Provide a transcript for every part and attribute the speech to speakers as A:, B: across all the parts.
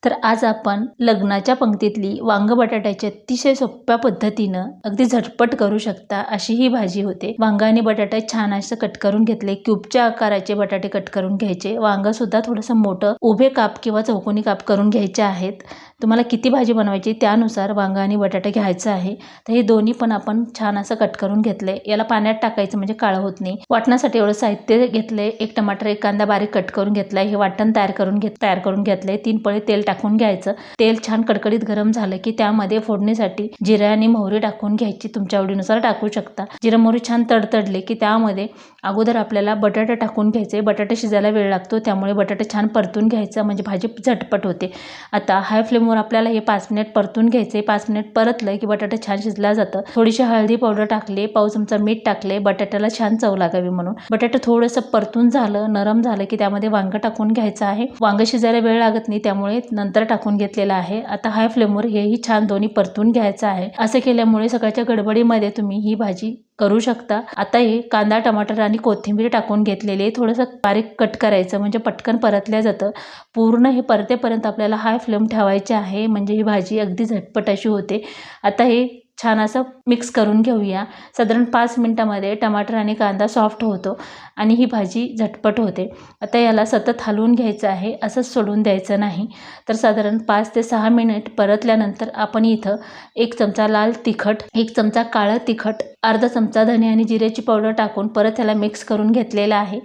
A: तर आज आपण लग्नाच्या पंक्तीतली वांग बटाट्याची अतिशय सोप्या पद्धतीनं अगदी झटपट करू शकता अशी ही भाजी होते। वांग आणि बटाटा छान असं कट करून घेतले, क्यूबच्या आकाराचे बटाटे कट करून घ्यायचे। वांग सुद्धा थोडंसं मोठं उभे काप किंवा चौकोनी काप करून घ्यायचे आहेत। तुम्हाला किती भाजी बनवायची त्यानुसार वांग आणि बटाटे घ्यायचं आहे। तर हे दोन्ही पण आपण छान असं कट करून घेतले। याला पाण्यात टाकायचं म्हणजे काळं होत नाही। वाटणासाठी एवढं साहित्य घेतले, एक टमाटर, एक कांदा बारीक कट करून घेतलाय। हे वाटण तयार करून घेतले। 3 पळी तेल टाकून घ्यायचं। तेल छान कडकडीत गरम झालं की त्यामध्ये फोडणीसाठी जिरे आणि मोहरी टाकून घ्यायची, तुमच्या आवडीनुसार टाकू शकता। जिरे मोहरी छान तडतडले की त्यामध्ये अगोदर आपल्याला बटाटे टाकून घ्यायचे। बटाटे शिजायला वेळ लागतो, त्यामुळे बटाटे छान परतून घ्यायचं म्हणजे भाजी झटपट होते। आता हाय फ्लेमवर आपल्याला हे 5 मिनिट परतून घ्यायचे। 5 मिनिट परतलं की बटाटा छान शिजला जातं। थोडीशी हळदी पावडर टाकले, पाव चमचा मीठ टाकले, बटाट्याला छान चव लागावी म्हणून। बटाटा थोडंसं परतून झालं, नरम झालं की त्यामध्ये वांग टाकून घ्यायचं आहे। वांग शिजायला वेळ लागत नाही, त्यामुळे नंतर टाकून घेतलेलं आहे। आता हाय फ्लेमवर हेही छान दोन्ही परतून घ्यायचं आहे। असं केल्यामुळे सकाळच्या गडबडीमध्ये तुम्ही ही भाजी करू शकता। आता हे कांदा, टमाटर आणि कोथिंबीर टाकून घेतलेले थोडंसं बारीक कट करायचं म्हणजे पटकन परतल्या जातं। पूर्ण हे परतेपर्यंत आपल्याला हाय फ्लेम ठेवायचे आहे, म्हणजे ही भाजी अगदी झटपट अशी होते। आता हे छान असं मिक्स करून घेऊया। साधारण 5 मिनिटांमध्ये टमाटर आणि कांदा सॉफ्ट होतो आणि ही भाजी झटपट होते। आता याला सतत हलवून घ्यायचं आहे, असंच सोडून द्यायचं नाही। तर साधारण 5 ते 6 मिनिट परतल्यानंतर आपण इथं 1 चमचा लाल तिखट, 1 चमचा काळं तिखट, अर्धा चमचा धने आणि जिऱ्याची पावडर टाकून परत याला मिक्स करून घेतलेलं आहे।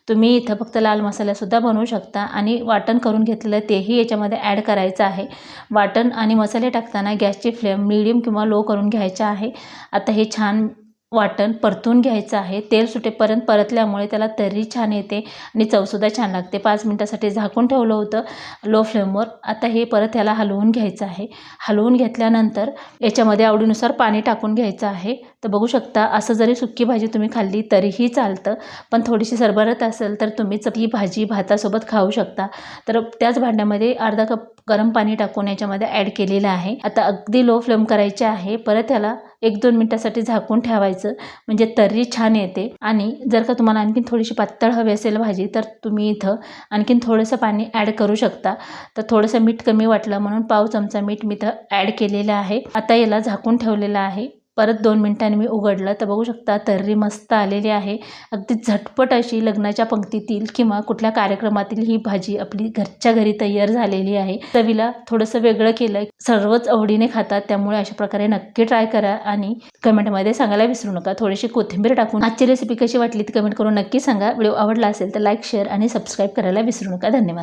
A: तुम्ही इथं फक्त लाल मसालासुद्धा बनवू शकता आणि वाटण करून घेतलेलं तेही याच्यामध्ये ॲड करायचं आहे। वाटण आणि मसाले टाकताना गॅसची फ्लेम मीडियम किंवा लो करून घ्यायचं आहे। आता हे छान वाटण परतून घ्यायचं आहे। तेल सुटेपर्यंत परतल्यामुळे त्याला तर्री छान येते आणि चवसुद्धा छान लागते। 5 मिनिटासाठी झाकून ठेवलं होतं लो फ्लेमवर। आता हे परत याला हलवून घ्यायचं आहे। हलवून घेतल्यानंतर याच्यामध्ये आवडीनुसार पाणी टाकून घ्यायचं आहे। तर बघू शकता, असं जरी सुकी भाजी तुम्ही खाल्ली तरीही चालतं, पण थोडीशी सरबरत असेल तर तुम्ही ही भाजी भातासोबत खाऊ शकता। तर त्याच भांड्यामध्ये अर्धा कप गरम पाणी टाकून याच्यामध्ये ॲड केलेलं आहे। आता अगदी लो फ्लेम करायचे आहे। परत याला 1-2 मिनिटासाठी झाकून ठेवायचं म्हणजे तर्री छान येते। आणि जर का तुम्हाला आणखीन थोडीशी पातळ हवी असेल भाजी तर तुम्ही इथं आणखीन थोडंसं पाणी ॲड करू शकता। तर थोडंसं मीठ कमी वाटलं म्हणून पाव चमचा मीठ मी इथं ॲड केलेलं आहे। आता याला झाकून ठेवलेलं आहे। परत 2 मिनिटांनी मी उघडलं तर बघू शकता तर्री मस्त आलेली आहे। अगदी झटपट अशी लग्नाच्या पंक्तीतील किंवा कुठल्या कार्यक्रमातील ही भाजी आपली घरच्या घरी तयार झालेली आहे। चवीला थोडंसं वेगळं केलं, सर्वच आवडीने खातात, त्यामुळे अशा प्रकारे नक्की ट्राय करा आणि कमेंटमध्ये सांगायला विसरू नका। थोडीशी कोथिंबीर टाकून आजची रेसिपी कशी वाटली ती कमेंट करून नक्की सांगा। व्हिडिओ आवडला असेल तर लाईक, शेअर आणि सबस्क्राईब करायला विसरू नका। धन्यवाद।